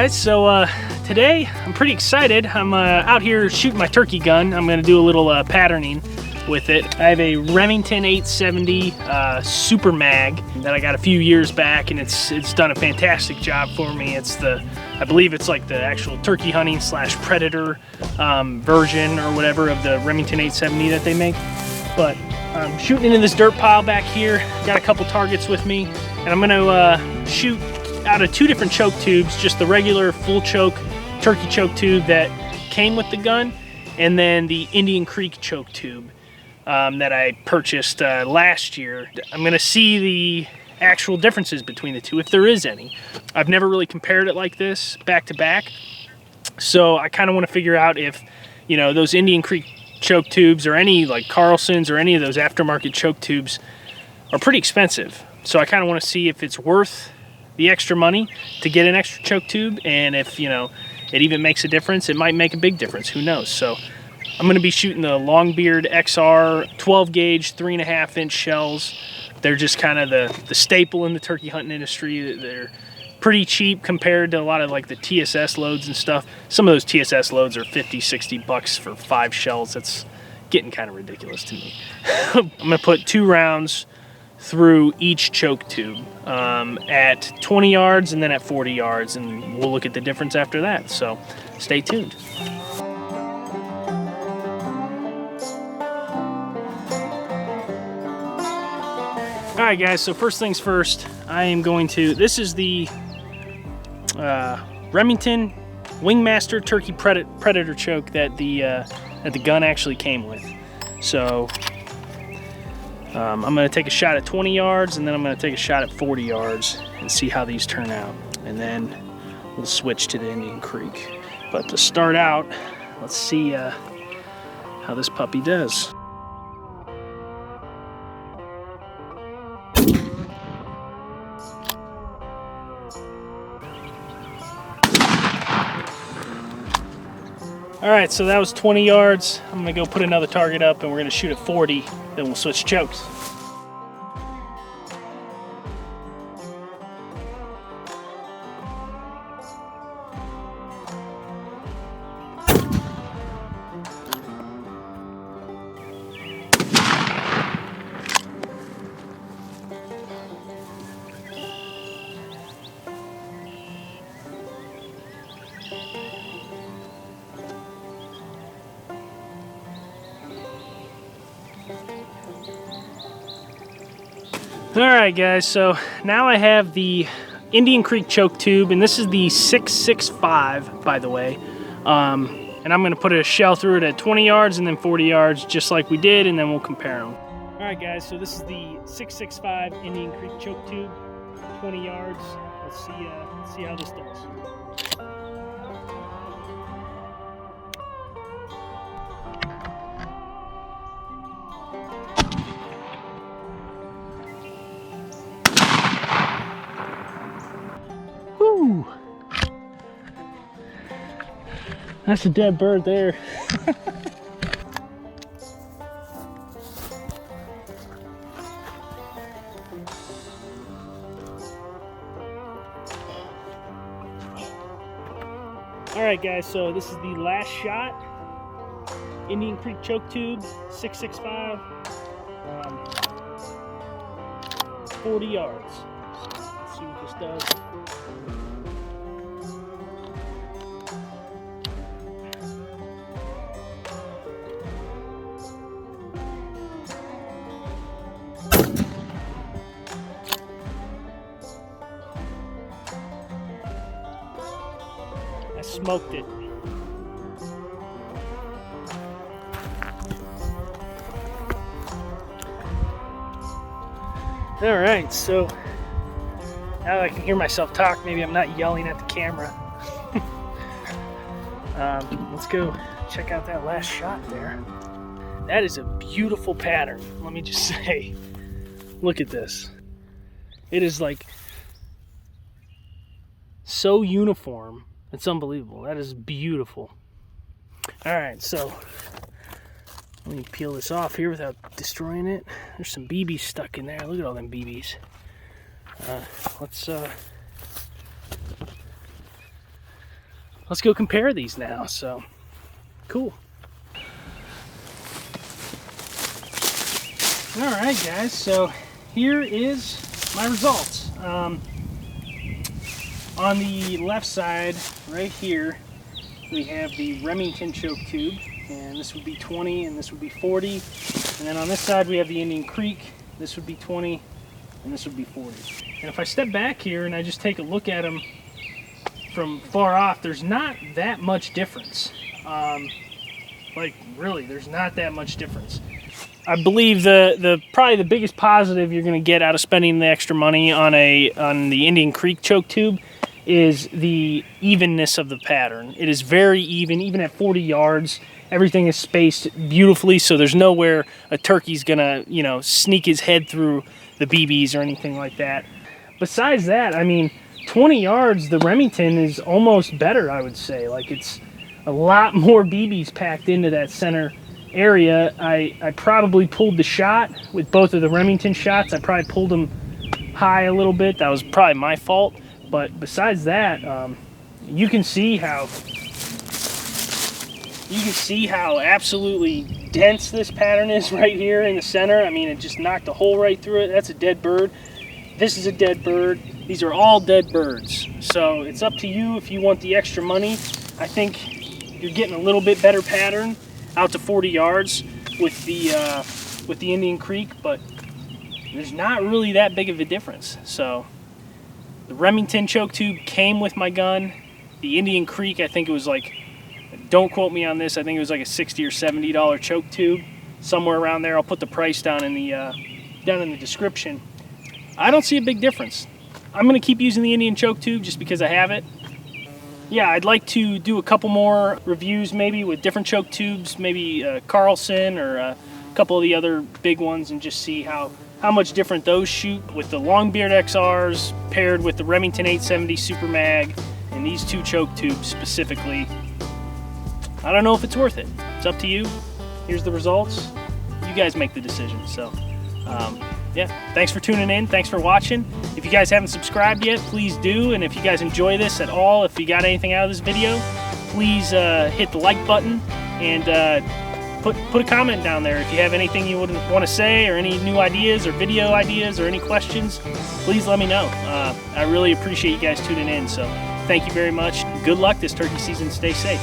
guys, so today I'm pretty excited. I'm out here shooting my turkey gun. I'm going to do a little patterning with it. I have a Remington 870 Super Mag that I got a few years back, and it's done a fantastic job for me. It's I believe it's like the actual turkey hunting / predator version or whatever of the Remington 870 that they make. But I'm shooting into this dirt pile back here. Got a couple targets with me, and I'm going to shoot out of two different choke tubes, just the regular full choke turkey choke tube that came with the gun, and then the Indian Creek choke tube that I purchased last year. I'm going to see the actual differences between the two, if there is any. I've never really compared it like this back to back, so I kind of want to figure out if, you know, those Indian Creek choke tubes or any like Carlson's or any of those aftermarket choke tubes are pretty expensive. So I kind of want to see if it's worth the extra money to get an extra choke tube, and if, you know, it even makes a difference. It might make a big difference, who knows. So I'm going to be shooting the Longbeard XR 12 gauge 3.5 inch shells. They're just kind of the staple in the turkey hunting industry. They're pretty cheap compared to a lot of like the TSS loads and stuff. Some of those TSS loads are $50-$60 for 5 shells. That's getting kind of ridiculous to me. I'm going to put 2 rounds through each choke tube at 20 yards and then at 40 yards, and we'll look at the difference after that. So stay tuned. All right, guys, so first things first, I am going to, this is the Remington Wingmaster Turkey Predator choke that the gun actually came with. So I'm going to take a shot at 20 yards, and then I'm going to take a shot at 40 yards and see how these turn out. And then we'll switch to the Indian Creek. But to start out, let's see how this puppy does. All right, so that was 20 yards. I'm gonna go put another target up, and we're gonna shoot at 40, then we'll switch chokes. Alright guys, so now I have the Indian Creek choke tube, and this is the 665, by the way. And I'm going to put a shell through it at 20 yards and then 40 yards, just like we did, and then we'll compare them. Alright guys, so this is the 665 Indian Creek choke tube, 20 yards. Let's see how this does. That's a dead bird there. Alright guys, so this is the last shot. Indian Creek choke tube, 665, 40 yards. Let's see what this does. Smoked it. All right, so now I can hear myself talk. Maybe I'm not yelling at the camera. Let's go check out that last shot there. That is a beautiful pattern. Let me just say, look at this. It is like so uniform. It's unbelievable. That is beautiful. All right, so let me peel this off here without destroying it. There's some BBs stuck in there. Look at all them BBs. Let's let's go compare these now. So cool. All right, guys, so here is my results. On the left side right here we have the Remington choke tube, and this would be 20 and this would be 40. And then on this side we have the Indian Creek. This would be 20 and this would be 40. And if I step back here and I just take a look at them from far off, there's not that much difference. Like really, there's not that much difference. I believe probably the biggest positive you're going to get out of spending the extra money on the Indian Creek choke tube is the evenness of the pattern. It is very even at 40 yards. Everything is spaced beautifully, so there's nowhere a turkey's gonna, you know, sneak his head through the BBs or anything like that. Besides that, I mean, 20 yards, the Remington is almost better, I would say. Like, it's a lot more BBs packed into that center area. I probably pulled the shot with both of the Remington shots. I probably pulled them high a little bit. That was probably my fault. But besides that, you can see how absolutely dense this pattern is right here in the center. I mean, it just knocked a hole right through it. That's a dead bird. This is a dead bird. These are all dead birds. So it's up to you if you want the extra money. I think you're getting a little bit better pattern out to 40 yards with the Indian Creek, but there's not really that big of a difference. So the Remington choke tube came with my gun. The Indian Creek, I think it was like, don't quote me on this, I think it was like a $60 or $70 choke tube, somewhere around there. I'll put the price down in the description. I don't see a big difference. I'm gonna keep using the Indian choke tube just because I have it. Yeah, I'd like to do a couple more reviews maybe with different choke tubes, maybe Carlson or a couple of the other big ones, and just see how much different those shoot with the Longbeard XRs paired with the Remington 870 Super Mag and these two choke tubes specifically. I don't know if it's worth it. It's up to you. Here's the results. You guys make the decision. So, yeah, thanks for tuning in. Thanks for watching. If you guys haven't subscribed yet, please do. And if you guys enjoy this at all, if you got anything out of this video, please hit the like button and put a comment down there. If you have anything you would want to say, or any new ideas or video ideas or any questions, please let me know. I really appreciate you guys tuning in. So thank you very much. Good luck this turkey season. Stay safe.